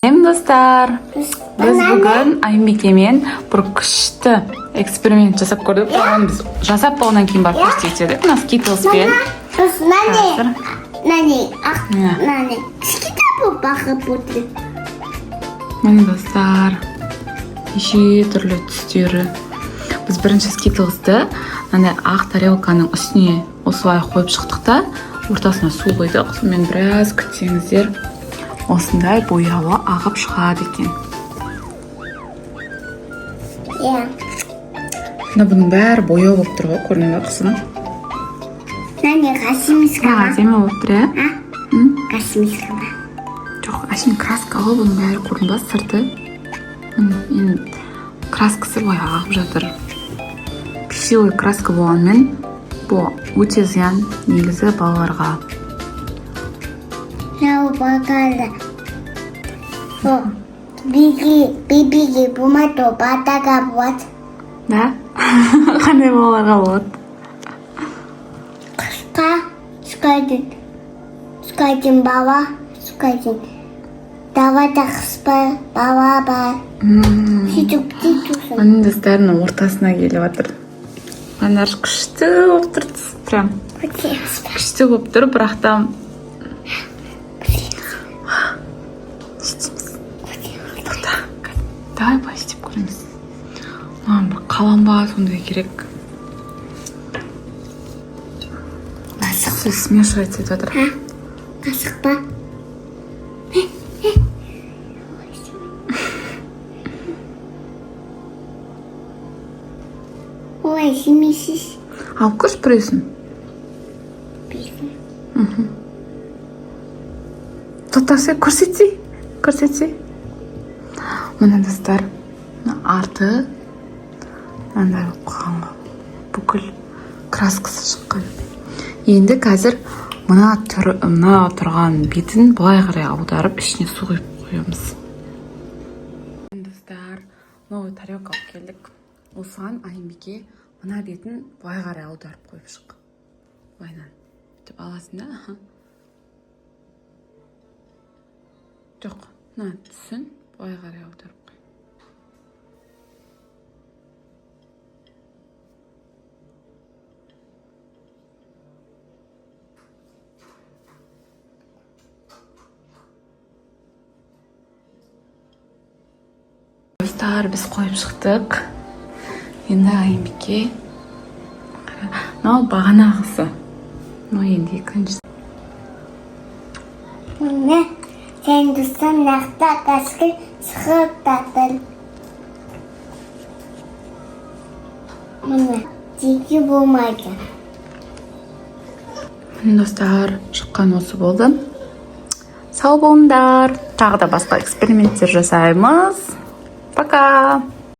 Достар, біз бүгін Айымбикемен бір күшті эксперимент жасап көрдік. Біз жасап болғаннан кейін барып көрсетедік. Мына скитлспен. Міне достар, неше түрлі түстері. Біз бірінші скитлсты ақ тарелканың үстіне осылай қойып шықтық та, ортасына су қойдық. Сонымен біраз күтсеңіздер, осындай бояуы ағып шығады екен. Бұның бәрі бояу болып тұр ғой, көрініп бе қызым? Әдемі болып тұр, Космический ба? Жоқ, әшейін краска ғой, бұның бәрі көрініп бе, сырты. Краскасы былай ағып жатыр. Пищевый краска болғанмен, бұл өте зиян, негізі балаларға. Bakala. Bibiге бумато батаға болады. Да? Қандай балаларға болады? Қысқа сұқайтын бала, сұқайтын. Давада қыспа бала бар. Сөйтіп сөйтіп. Оның достарының ортасына келіп жатыр. Анар күшті болып тұр, прям. Күшті болып тұр, бірақ та давай былай істеп көреміз. Маған бір қаламба сондай керек. Все смешивается етіп жатыр. Қасық па? Ой, жемейсіз. Алып көрші бүресін. Тоқтасы көрсетсе. Мына достар, арты мынандай болып қалған ғой. Бүкіл краскасы шыққан. Енді қазір мына тұрған бетін былай қарай аударып, ішіне су құйып қоямыз. Достар, новый тарелка алып келдік. Осыған Айымбике мына бетін былай қарай аударып қойып шық. Былайнан. Деп аласың да? Жоқ, мына түсін былай қарай аударып қой. Достар, біз қойып шықтық. Енді Айымбике. Мынау бағанағысы. Мынау енді екінші. Міне, сен достан нақта қасқы шығып татыр. Міне, жеке болмайды. Достар, шыққан осы болды. Сау болыңдар. Тағы да басқа эксперименттер жасаймыз. Пока!